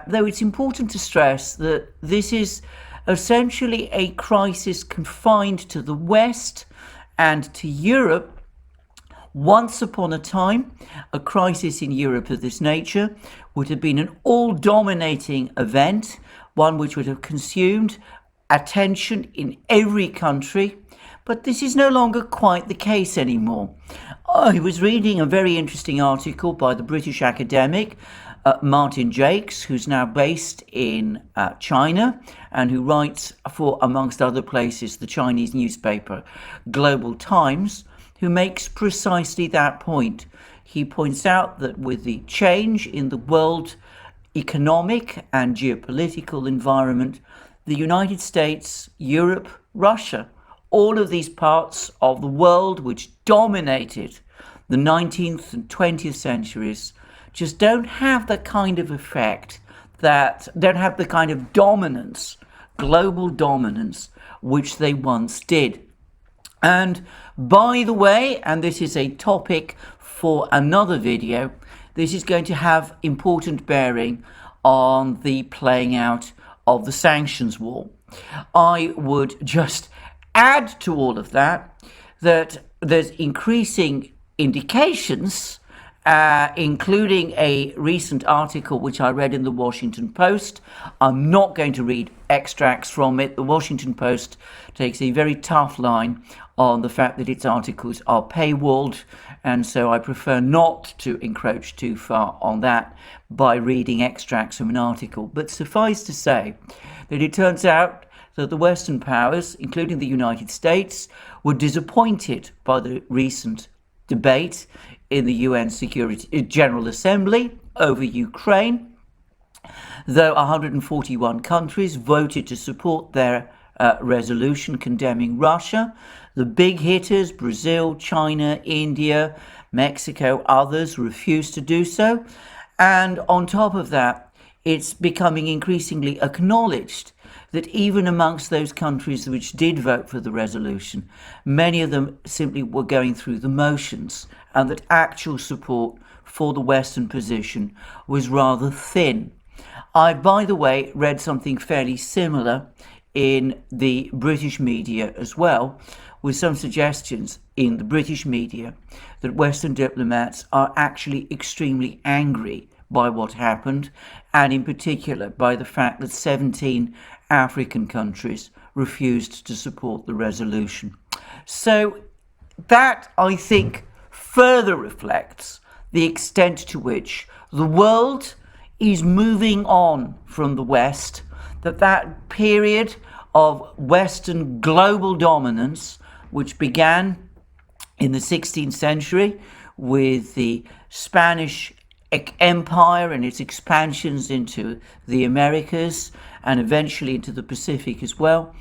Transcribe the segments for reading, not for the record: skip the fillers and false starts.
though it's important to stress that this is essentially a crisis confined to the West and to Europe. Once upon a time, a crisis in Europe of this nature would have been an all-dominating event, one which would have consumed attention in every country. But this is no longer quite the case anymore. I was reading a very interesting article by the British academic Martin Jakes, who's now based in China and who writes for, amongst other places, the Chinese newspaper Global Times, who makes precisely that point. He points out that with the change in the world economic and geopolitical environment, the United States, Europe, Russia, all of these parts of the world which dominated the 19th and 20th centuries just don't have the kind of effect, that don't have the kind of dominance, global dominance, which they once did. And by the way, and this is a topic for another video, this is going to have important bearing on the playing out of the sanctions war. I would just add to all of that that there's increasing indications, including a recent article which I read in the Washington Post. I'm not going to read extracts from it. The Washington Post takes a very tough line on the fact that its articles are paywalled, and so I prefer not to encroach too far on that by reading extracts from an article. But suffice to say that it turns out that the Western powers, including the United States, were disappointed by the recent debate in the UN Security General Assembly over Ukraine. Though 141 countries voted to support their resolution condemning Russia, the big hitters, Brazil, China, India, Mexico, others, refused to do so. And on top of that, it's becoming increasingly acknowledged that even amongst those countries which did vote for the resolution, many of them simply were going through the motions, and that actual support for the Western position was rather thin. I, by the way, read something fairly similar in the British media as well, with some suggestions in the British media that Western diplomats are actually extremely angry by what happened, and in particular by the fact that 17 African countries refused to support the resolution. So that, I think, further reflects the extent to which the world is moving on from the West, that period of Western global dominance, which began in the 16th century with the Spanish Empire and its expansions into the Americas and eventually into the Pacific as well,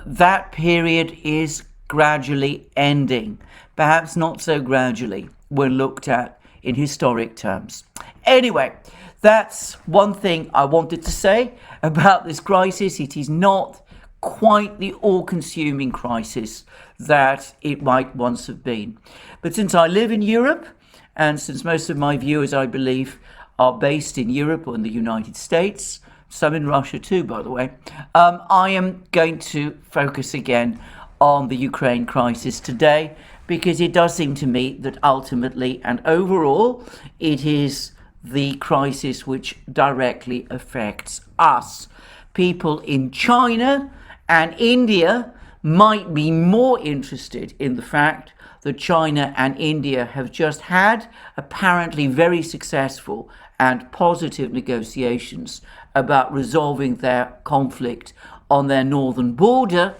that period is gradually ending, perhaps not so gradually when looked at in historic terms. Anyway, that's one thing I wanted to say about this crisis. It is not quite the all-consuming crisis that it might once have been. But since I live in Europe, and since most of my viewers, I believe, are based in Europe or in the United States, some in Russia too, by the way, I am going to focus again on the Ukraine crisis today, because it does seem to me that ultimately and overall it is the crisis which directly affects us. People in China and India might be more interested in the fact that China and India have just had apparently very successful and positive negotiations about resolving their conflict on their northern border.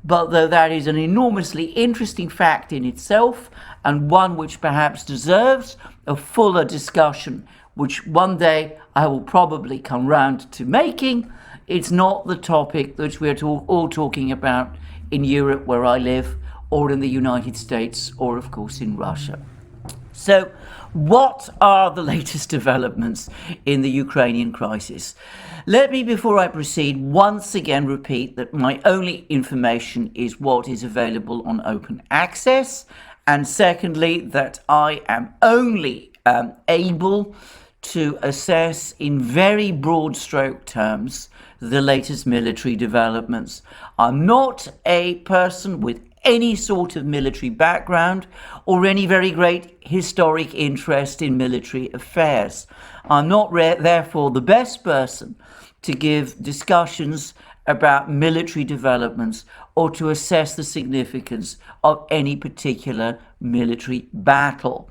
But though that is an enormously interesting fact in itself, and one which perhaps deserves a fuller discussion, which one day I will probably come round to making, it's not the topic that we're all talking about in Europe, where I live, or in the United States, or of course in Russia. So what are the latest developments in the Ukrainian crisis? Let me, before I proceed, once again repeat that my only information is what is available on open access, and secondly, that I am only able to assess in very broad stroke terms the latest military developments. I'm not a person with any sort of military background or any very great historic interest in military affairs. I'm not therefore the best person to give discussions about military developments or to assess the significance of any particular military battle.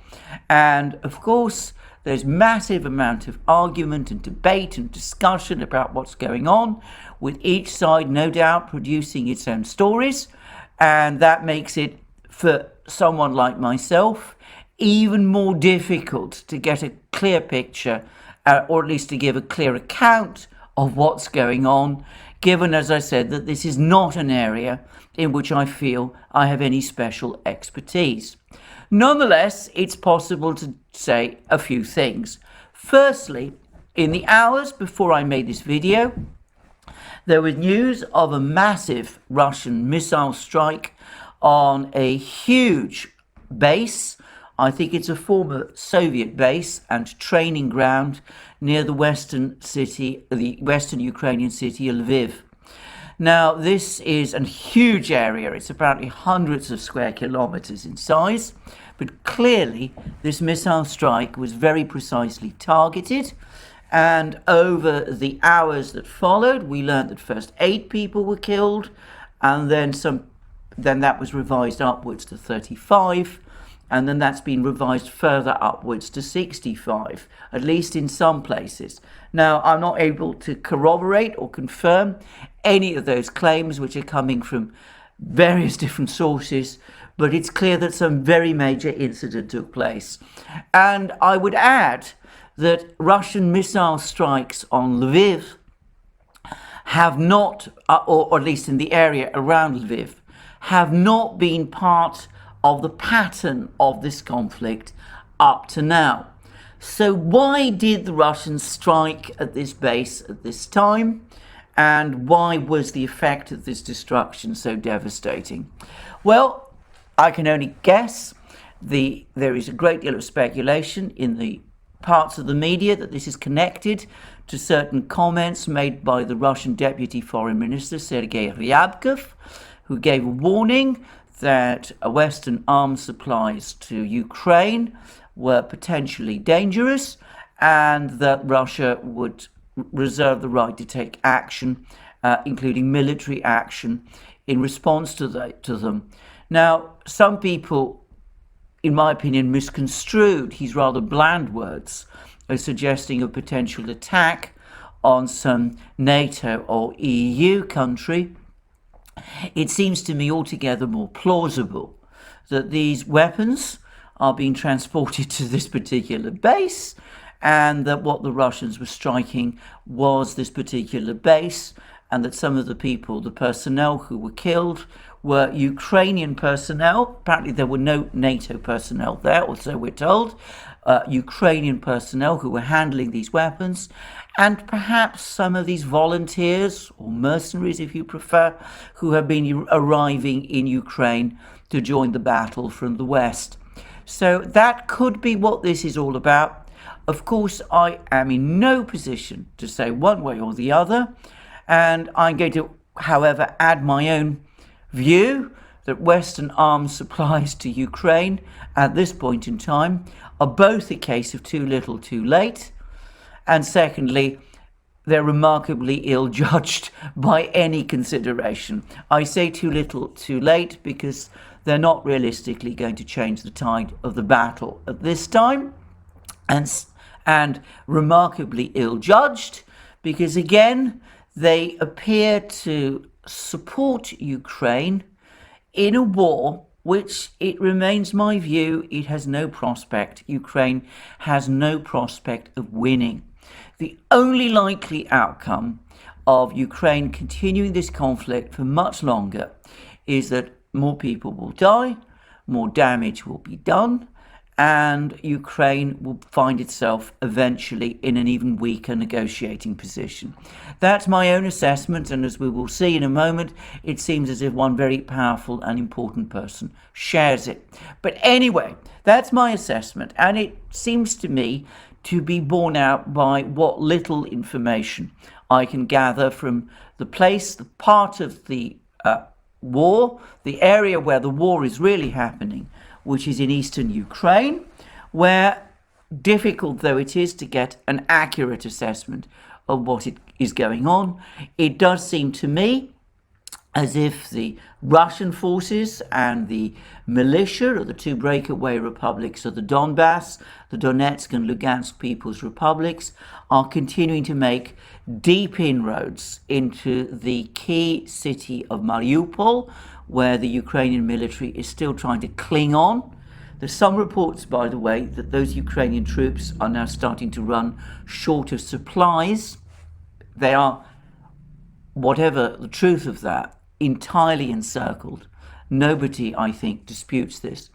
And of course, there's massive amount of argument and debate and discussion about what's going on, with each side no doubt producing its own stories, and that makes it, for someone like myself, even more difficult to get a clear picture, or at least to give a clear account of what's going on, given, as I said, that this is not an area in which I feel I have any special expertise. Nonetheless, it's possible to say a few things. Firstly, in the hours before I made this video, there was news of a massive Russian missile strike on a huge base. I think it's a former Soviet base and training ground near the western Ukrainian city of Lviv. Now, this is a huge area. It's apparently hundreds of square kilometers in size, but clearly this missile strike was very precisely targeted. And over the hours that followed, we learned that first 8 people were killed, and then that was revised upwards to 35. And then that's been revised further upwards to 65, at least in some places. Now, I'm not able to corroborate or confirm any of those claims, which are coming from various different sources, but it's clear that some very major incident took place. And I would add that Russian missile strikes on Lviv have not, or at least in the area around Lviv, have not been part of the pattern of this conflict up to now. So why did the Russians strike at this base at this time? And why was the effect of this destruction so devastating? Well, I can only guess. There is a great deal of speculation in the parts of the media that this is connected to certain comments made by the Russian Deputy Foreign Minister, Sergei Ryabkov, who gave a warning that Western arms supplies to Ukraine were potentially dangerous and that Russia would reserve the right to take action, including military action, in response to them. Now, some people, in my opinion, misconstrued his rather bland words as suggesting a potential attack on some NATO or EU country. It seems to me altogether more plausible that these weapons are being transported to this particular base, and that what the Russians were striking was this particular base, and that some of the people, the personnel who were killed, were Ukrainian personnel. Apparently there were no NATO personnel there, or so we're told. Ukrainian personnel who were handling these weapons, and perhaps some of these volunteers, or mercenaries if you prefer, who have been arriving in Ukraine to join the battle from the West. So that could be what this is all about. Of course, I am in no position to say one way or the other, and I'm going to, however, add my own view that Western arms supplies to Ukraine at this point in time are both a case of too little too late, and secondly, they're remarkably ill-judged by any consideration. I say too little too late because they're not realistically going to change the tide of the battle at this time, and remarkably ill-judged because, again, they appear to support Ukraine in a war which, it remains my view, it has no prospect. Ukraine has no prospect of winning. The only likely outcome of Ukraine continuing this conflict for much longer is that more people will die, more damage will be done, and Ukraine will find itself eventually in an even weaker negotiating position. That's my own assessment, and as we will see in a moment, it seems as if one very powerful and important person shares it. But anyway, that's my assessment, and it seems to me to be borne out by what little information I can gather from the place, the part of the war, the area where the war is really happening, which is in eastern Ukraine, where, difficult though it is to get an accurate assessment of what is going on, it does seem to me as if the Russian forces and the militia of the two breakaway republics of the Donbass, the Donetsk and Lugansk People's Republics, are continuing to make deep inroads into the key city of Mariupol, where the Ukrainian military is still trying to cling on. There's some reports, by the way, that those Ukrainian troops are now starting to run short of supplies. They are, whatever the truth of that, entirely encircled. Nobody, I think, disputes this.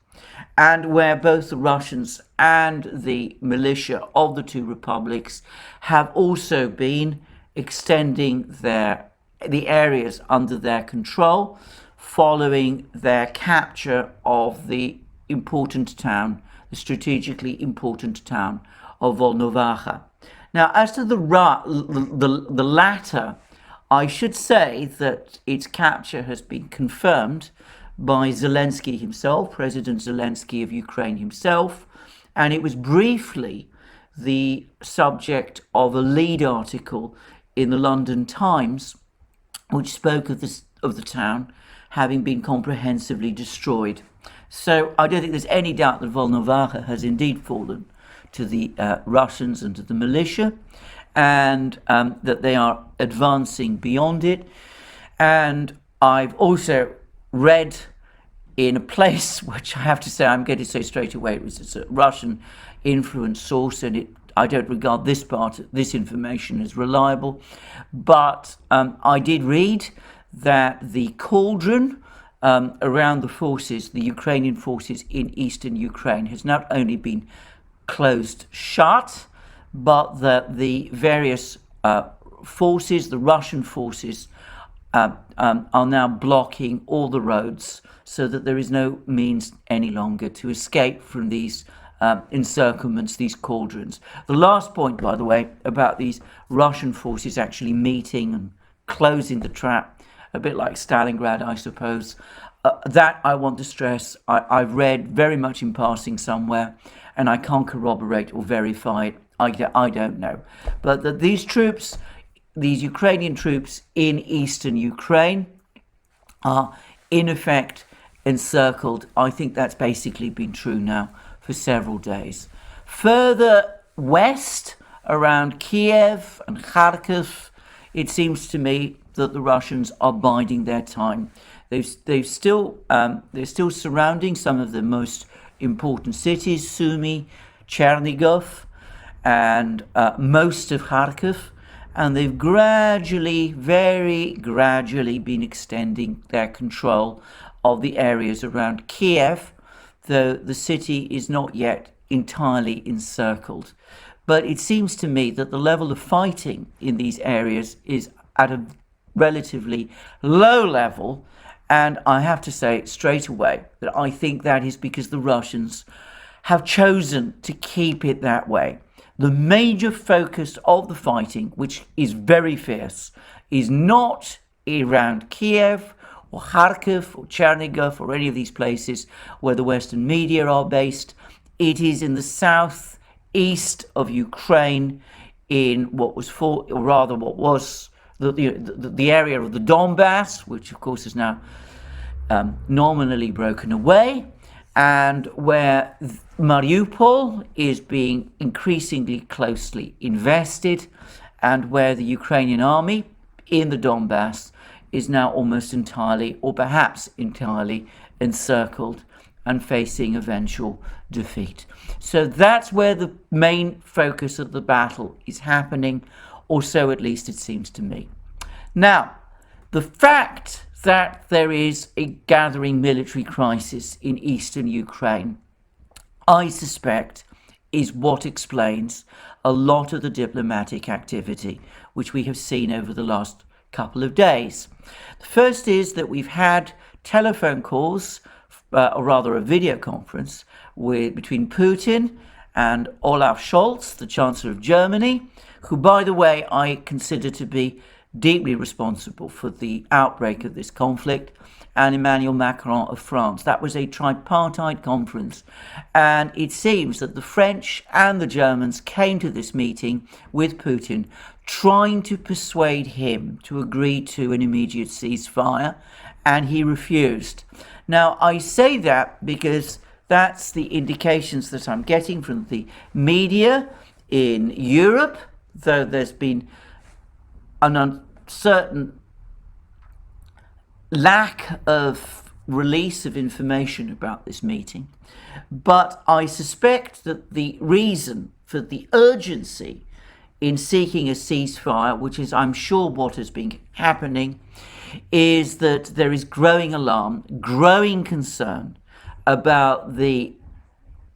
And where both the Russians and the militia of the two republics have also been extending the areas under their control following their capture of the important town, the strategically important town of Volnovakha. Now, as to the latter, I should say that its capture has been confirmed by Zelensky himself, President Zelensky of Ukraine himself, and it was briefly the subject of a lead article in the London Times, which spoke of the town having been comprehensively destroyed. So I don't think there's any doubt that Volnovakha has indeed fallen to the Russians and to the militia, and that they are advancing beyond it. And I've also read in a place which I have to say, I'm going to say straight away, it's a Russian influence source, and I don't regard this information as reliable, but I did read that the cauldron around the Ukrainian forces in eastern Ukraine has not only been closed shut, but that the various forces, the Russian forces, are now blocking all the roads so that there is no means any longer to escape from these encirclements, these cauldrons. The last point, by the way, about these Russian forces actually meeting and closing the trap, a bit like Stalingrad, I suppose, that I want to stress, I've read very much in passing somewhere, and I can't corroborate or verify it. I don't know. But that these troops, these Ukrainian troops in eastern Ukraine, are in effect encircled. I think that's basically been true now for several days. Further west, around Kiev and Kharkiv, it seems to me that the Russians are biding their time. They're still surrounding some of the most important cities, Sumy, Chernigov, and most of Kharkiv, and they've very gradually been extending their control of the areas around Kiev, though the city is not yet entirely encircled. But it seems to me that the level of fighting in these areas is at a relatively low level, and I have to say straight away that I think that is because the Russians have chosen to keep it that way. The major focus of the fighting, which is very fierce, is not around Kiev or Kharkiv or Chernigov or any of these places where the Western media are based. It is in the southeast of Ukraine, in what was the area of the Donbass, which of course is now nominally broken away, and where Mariupol is being increasingly closely invested, and where the Ukrainian army in the Donbass is now almost entirely, or perhaps entirely, encircled and facing eventual defeat. So that's where the main focus of the battle is happening, or so at least it seems to me. Now, the fact that there is a gathering military crisis in eastern Ukraine, I suspect, is what explains a lot of the diplomatic activity which we have seen over the last couple of days. The first is that we've had telephone calls, or rather a video conference, between Putin and Olaf Scholz, the Chancellor of Germany, who, by the way, I consider to be deeply responsible for the outbreak of this conflict, and Emmanuel Macron of France. That was a tripartite conference, and it seems that the French and the Germans came to this meeting with Putin, trying to persuade him to agree to an immediate ceasefire, and he refused. Now, I say that because that's the indications that I'm getting from the media in Europe, though there's been an uncertain lack of release of information about this meeting. But I suspect that the reason for the urgency in seeking a ceasefire, which is, I'm sure, what has been happening, is that there is growing alarm, growing concern about the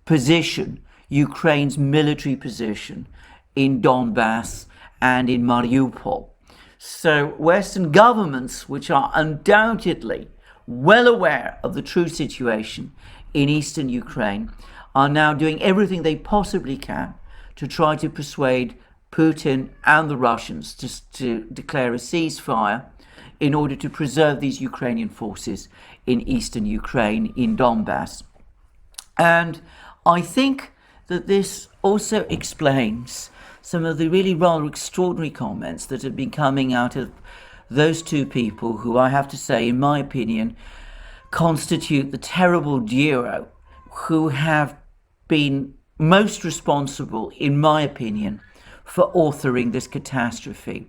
position, Ukraine's military position in Donbass and in Mariupol. So Western governments, which are undoubtedly well aware of the true situation in eastern Ukraine, are now doing everything they possibly can to try to persuade Putin and the Russians to declare a ceasefire in order to preserve these Ukrainian forces in eastern Ukraine, in Donbass. And I think that this also explains some of the really rather extraordinary comments that have been coming out of those two people who, I have to say, in my opinion, constitute the terrible duo who have been most responsible, in my opinion, for authoring this catastrophe.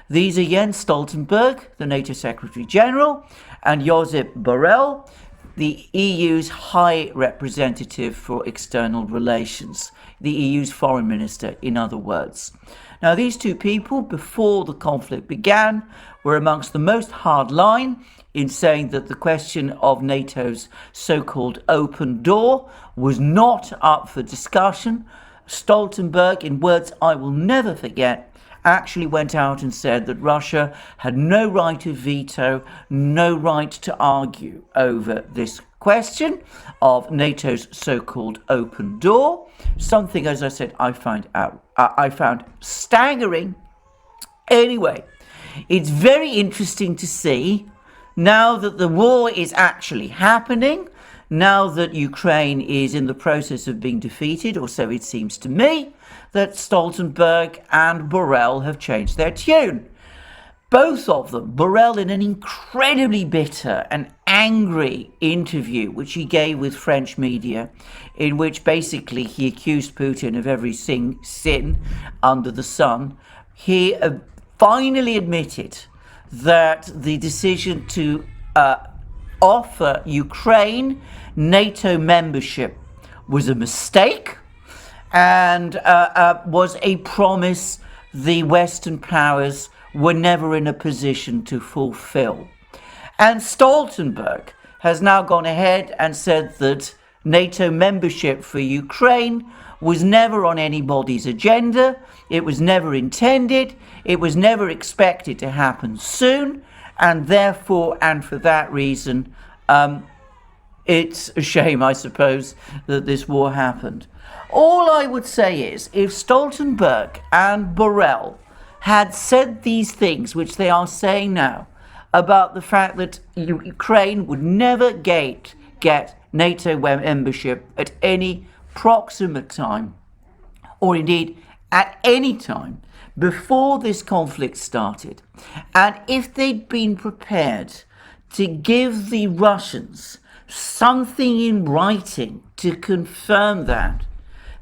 These are Jens Stoltenberg, the NATO Secretary General, and Josep Borrell, the EU's High Representative for External Relations, the EU's Foreign Minister, in other words. Now, these two people, before the conflict began, were amongst the most hardline in saying that the question of NATO's so-called open door was not up for discussion. Stoltenberg, in words I will never forget, actually went out and said that Russia had no right of veto, no right to argue over this question of NATO's so-called open door. Something, as I said, I found staggering. Anyway, it's very interesting to see, now that the war is actually happening, now that Ukraine is in the process of being defeated, or so it seems to me, that Stoltenberg and Borrell have changed their tune. Both of them, Borrell in an incredibly bitter and angry interview which he gave with French media, in which basically he accused Putin of every sin under the sun. He finally admitted that the decision to offer Ukraine NATO membership was a mistake and was a promise the Western powers were never in a position to fulfill. And Stoltenberg has now gone ahead and said that NATO membership for Ukraine was never on anybody's agenda, it was never intended, it was never expected to happen soon, and therefore, and for that reason, it's a shame, I suppose, that this war happened. All I would say is, if Stoltenberg and Borrell had said these things, which they are saying now, about the fact that Ukraine would never get NATO membership at any proximate time, or indeed at any time before this conflict started, and if they'd been prepared to give the Russians something in writing to confirm that,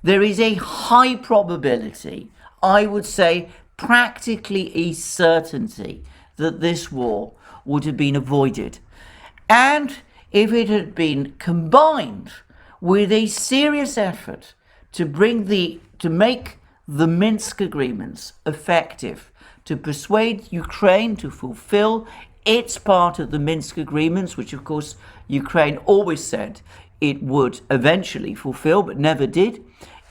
there is a high probability, I would say practically a certainty, that this war would have been avoided. And if it had been combined with a serious effort to make the Minsk agreements effective, to persuade Ukraine to fulfill its part of the Minsk agreements, which of course Ukraine always said it would eventually fulfill but never did,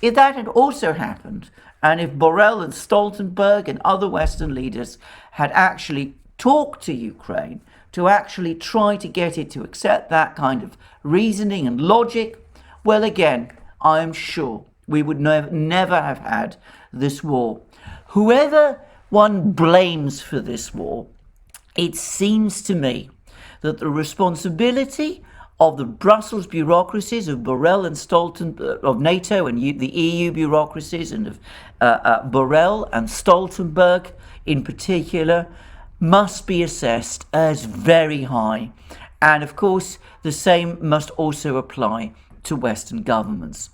if that had also happened, and if Borrell and Stoltenberg and other Western leaders had actually talked to Ukraine to actually try to get it to accept that kind of reasoning and logic, well, again, I am sure We would never have had this war. Whoever one blames for this war, it seems to me that the responsibility of the Brussels bureaucracies of Borrell and Stoltenberg, of NATO and the EU bureaucracies, and of Borrell and Stoltenberg in particular, must be assessed as very high. And of course, the same must also apply to Western governments.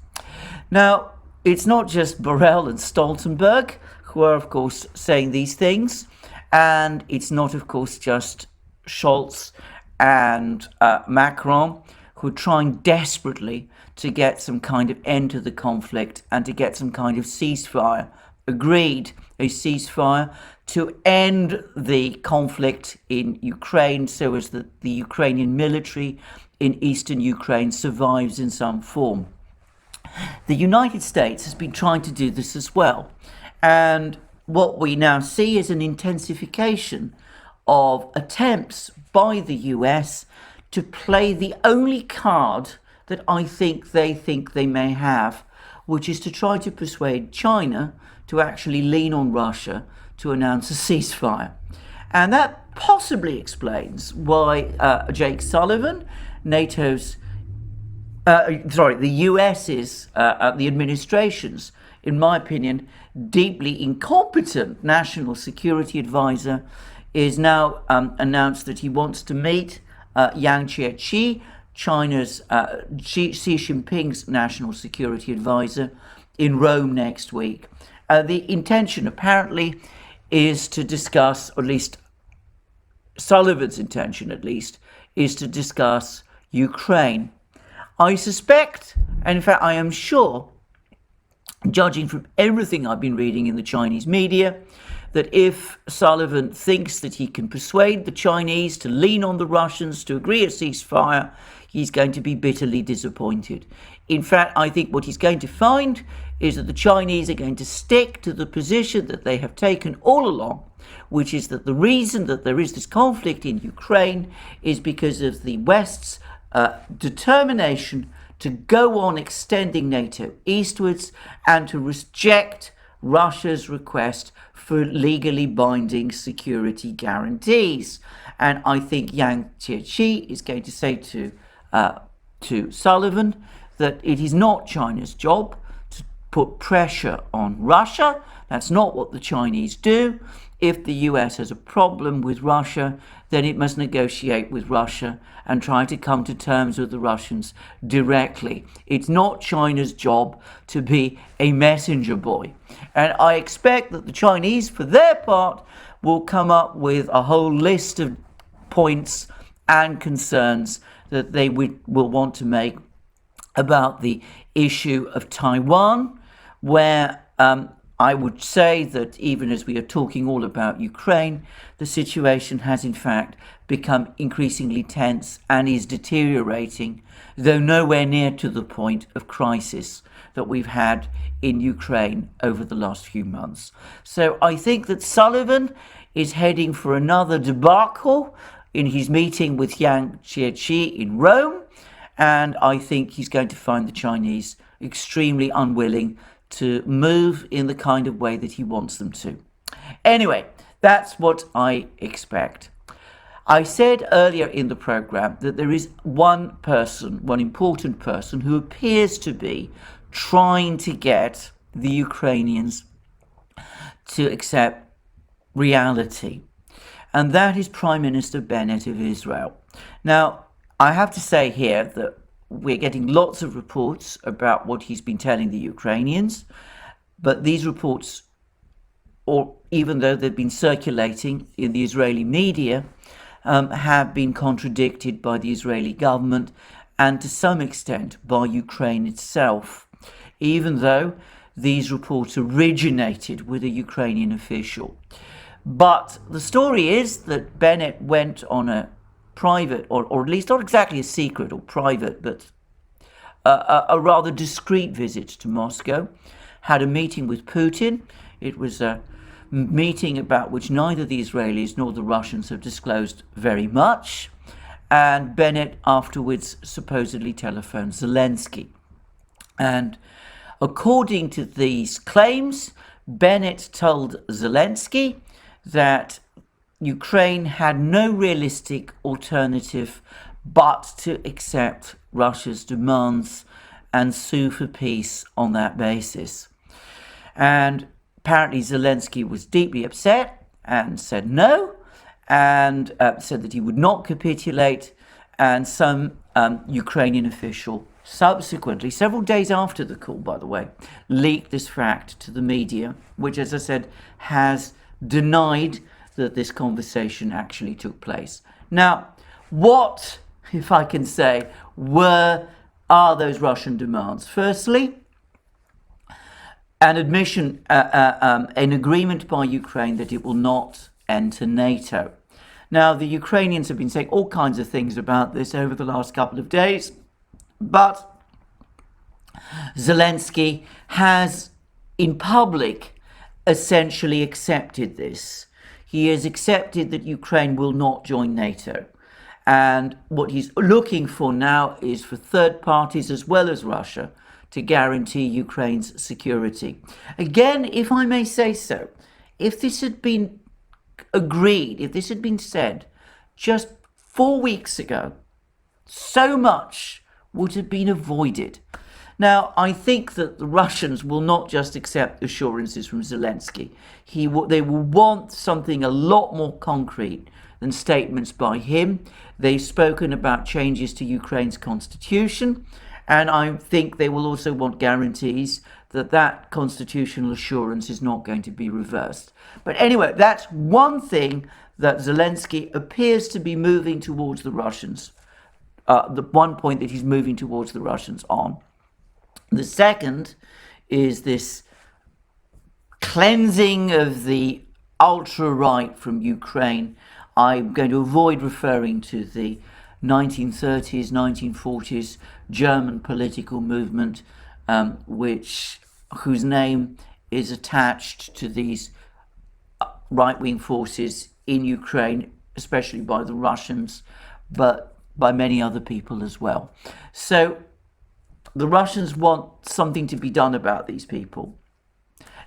Now, it's not just Borrell and Stoltenberg who are, of course, saying these things. And it's not, of course, just Scholz and Macron who are trying desperately to get some kind of end to the conflict and to get some kind of ceasefire agreed, a ceasefire to end the conflict in Ukraine so as that the Ukrainian military in eastern Ukraine survives in some form. The United States has been trying to do this as well. And what we now see is an intensification of attempts by the US to play the only card that I think they may have, which is to try to persuade China to actually lean on Russia to announce a ceasefire. And that possibly explains why Jake Sullivan, NATO's, the US's, the administration's, in my opinion, deeply incompetent national security advisor, is now announced that he wants to meet Yang Jiechi, China's Xi Jinping's national security advisor, in Rome next week. The intention apparently is to discuss, or at least Sullivan's intention at least, is to discuss Ukraine. I suspect, and in fact I am sure, judging from everything I've been reading in the Chinese media, that if Sullivan thinks that he can persuade the Chinese to lean on the Russians to agree a ceasefire, he's going to be bitterly disappointed. In fact, I think what he's going to find is that the Chinese are going to stick to the position that they have taken all along, which is that the reason that there is this conflict in Ukraine is because of the West's determination to go on extending NATO eastwards and to reject Russia's request for legally binding security guarantees. And I think Yang Jiechi is going to say to Sullivan that it is not China's job to put pressure on Russia. That's not what the Chinese do. If the US has a problem with Russia, then it must negotiate with Russia and try to come to terms with the Russians directly. It's not China's job to be a messenger boy. And I expect that the Chinese, for their part, will come up with a whole list of points and concerns that they will want to make about the issue of Taiwan, where I would say that even as we are talking all about Ukraine, the situation has in fact become increasingly tense and is deteriorating, though nowhere near to the point of crisis that we've had in Ukraine over the last few months. So I think that Sullivan is heading for another debacle in his meeting with Yang Jiechi in Rome, and I think he's going to find the Chinese extremely unwilling to move in the kind of way that he wants them to. Anyway, that's what I expect. I said earlier in the program that there is one important person who appears to be trying to get the Ukrainians to accept reality, and that is Prime Minister Bennett of Israel. Now, I have to say here that we're getting lots of reports about what he's been telling the Ukrainians, but these reports, or even though they've been circulating in the Israeli media, have been contradicted by the Israeli government and to some extent by Ukraine itself, even though these reports originated with a Ukrainian official. But the story is that Bennett went on a private, or at least not exactly a secret or private, but a rather discreet visit to Moscow, had a meeting with Putin. It was a meeting about which neither the Israelis nor the Russians have disclosed very much, and Bennett afterwards supposedly telephoned Zelensky. And According to these claims, Bennett told Zelensky that Ukraine had no realistic alternative but to accept Russia's demands and sue for peace on that basis. And apparently Zelensky was deeply upset and said no, and said that he would not capitulate. And some Ukrainian official subsequently, several days after the call, by the way, leaked this fact to the media, which, as I said, has denied that this conversation actually took place. Now, what, if I can say, are those Russian demands? Firstly, an admission, an agreement by Ukraine that it will not enter NATO. Now, the Ukrainians have been saying all kinds of things about this over the last couple of days, but Zelensky has, in public, essentially accepted this. He has accepted that Ukraine will not join NATO. And what he's looking for now is for third parties, as well as Russia, to guarantee Ukraine's security. Again, if I may say so, if this had been agreed, if this had been said just 4 weeks ago, so much would have been avoided. Now, I think that the Russians will not just accept assurances from Zelensky. They will want something a lot more concrete than statements by him. They've spoken about changes to Ukraine's constitution, and I think they will also want guarantees that that constitutional assurance is not going to be reversed. But anyway, that's one thing that Zelensky appears to be moving towards the Russians, the one point that he's moving towards the Russians on. The second is this cleansing of the ultra-right from Ukraine. I'm going to avoid referring to the 1930s, 1940s German political movement, whose name is attached to these right-wing forces in Ukraine, especially by the Russians, but by many other people as well. So the Russians want something to be done about these people.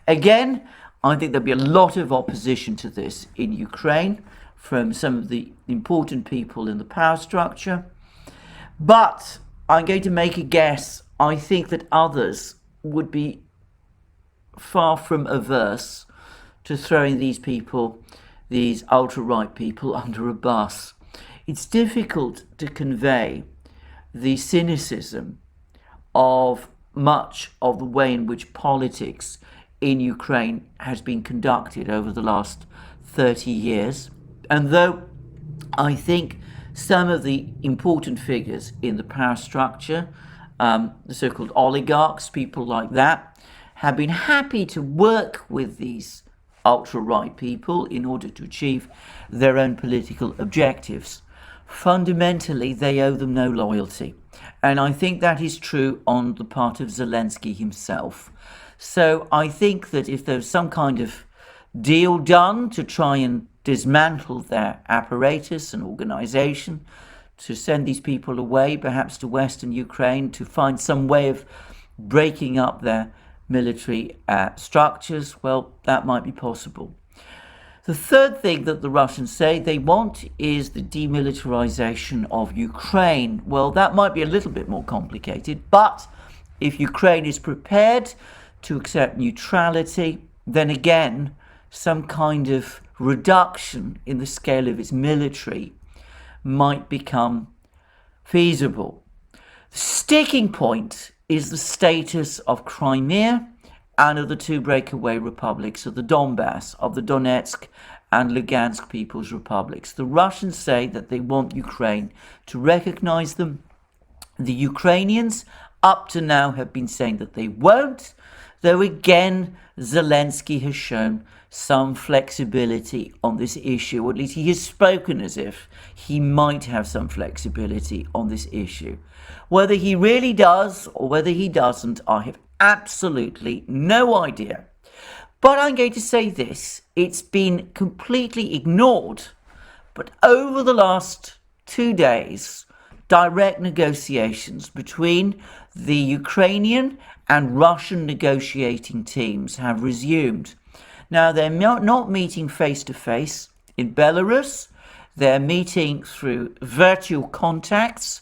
Again, I think there'll be a lot of opposition to this in Ukraine from some of the important people in the power structure. But I'm going to make a guess. I think that others would be far from averse to throwing these people, these ultra-right people, under a bus. It's difficult to convey the cynicism of much of the way in which politics in Ukraine has been conducted over the last 30 years. And though I think some of the important figures in the power structure, the so-called oligarchs, people like that, have been happy to work with these ultra-right people in order to achieve their own political objectives, fundamentally they owe them no loyalty. And I think that is true on the part of Zelensky himself. So I think that if there's some kind of deal done to try and dismantle their apparatus and organization, to send these people away, perhaps to Western Ukraine, to find some way of breaking up their military structures, well, that might be possible. The third thing that the Russians say they want is the demilitarization of Ukraine. Well, that might be a little bit more complicated, but if Ukraine is prepared to accept neutrality, then again, some kind of reduction in the scale of its military might become feasible. The sticking point is the status of Crimea and of the two breakaway republics of the Donbass, of the Donetsk and Lugansk People's Republics. The Russians say that they want Ukraine to recognize them. The Ukrainians up to now have been saying that they won't, though again Zelensky has shown some flexibility on this issue, or at least he has spoken as if he might have some flexibility on this issue. Whether he really does or whether he doesn't, I have absolutely no idea. But I'm going to say this, it's been completely ignored, but over the last 2 days, direct negotiations between the Ukrainian and Russian negotiating teams have resumed. Now, they're not meeting face-to-face in Belarus. They're meeting through virtual contacts.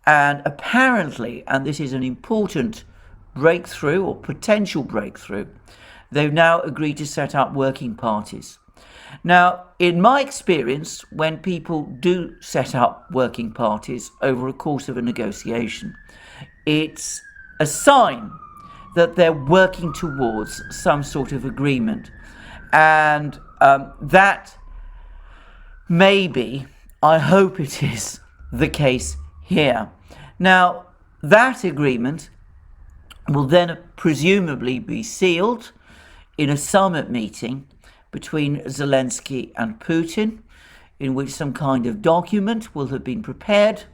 And apparently, and this is an important breakthrough or potential breakthrough, they've now agreed to set up working parties. Now, in my experience, when people do set up working parties over a course of a negotiation, it's a sign that they're working towards some sort of agreement. And that may be, I hope it is, the case here. Now, that agreement will then presumably be sealed in a summit meeting between Zelensky and Putin, in which some kind of document will have been prepared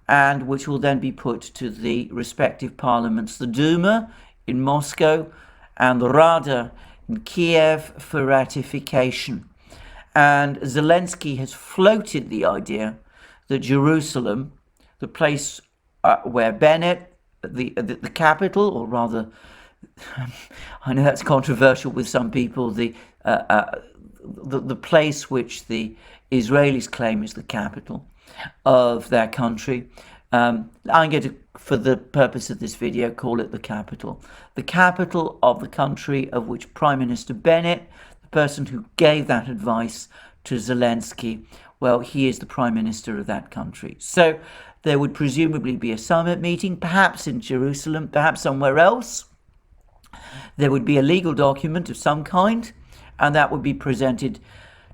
and which will then be put to the respective parliaments, the Duma in Moscow and the Rada in Kiev, for ratification. And Zelensky has floated the idea that Jerusalem, the place where Bennett, the capital, or rather, I know that's controversial with some people, the place which the Israelis claim is the capital of their country. I'm going to, for the purpose of this video, call it the capital. The capital of the country of which Prime Minister Bennett, the person who gave that advice to Zelensky, well, he is the Prime Minister of that country. So there would presumably be a summit meeting, perhaps in Jerusalem, perhaps somewhere else. There would be a legal document of some kind, and that would be presented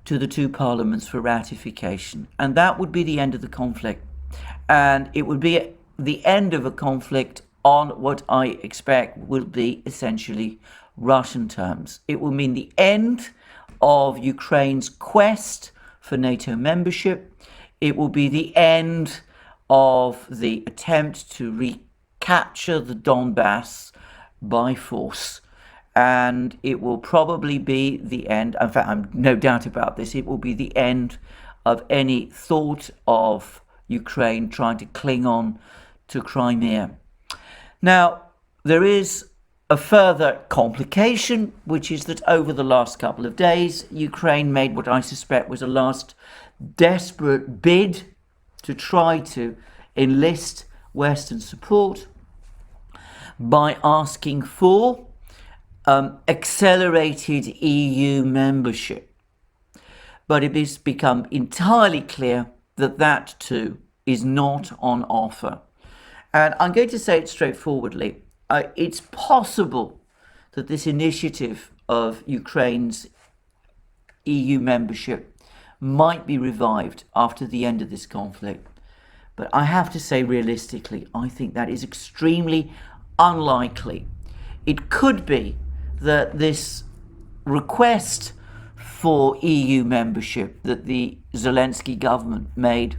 to the two parliaments for ratification. And that would be the end of the conflict. And it would be the end of a conflict on what I expect will be essentially Russian terms. It will mean the end of Ukraine's quest for NATO membership. It will be the end of the attempt to recapture the Donbass by force. And it will probably be the end, in fact, I'm no doubt about this, it will be the end of any thought of Ukraine trying to cling on to Crimea. Now, there is a further complication, which is that over the last couple of days, Ukraine made what I suspect was a last desperate bid to try to enlist Western support by asking for accelerated EU membership. But it has become entirely clear that that too is not on offer. And I'm going to say it straightforwardly. It's possible that this initiative of Ukraine's EU membership might be revived after the end of this conflict. But I have to say realistically, I think that is extremely unlikely. It could be that this request for EU membership that the Zelensky government made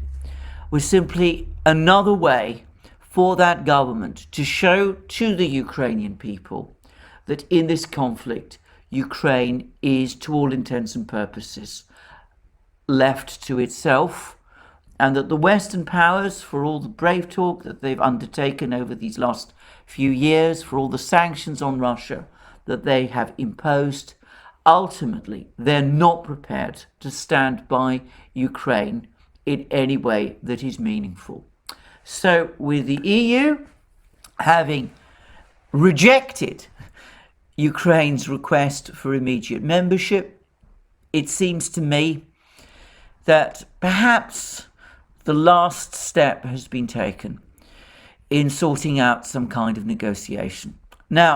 was simply another way for that government to show to the Ukrainian people that in this conflict, Ukraine is, to all intents and purposes, left to itself, and that the Western powers, for all the brave talk that they've undertaken over these last few years, for all the sanctions on Russia that they have imposed, ultimately they're not prepared to stand by Ukraine in any way that is meaningful. So with the EU having rejected Ukraine's request for immediate membership, it seems to me that perhaps the last step has been taken in sorting out some kind of negotiation. Now,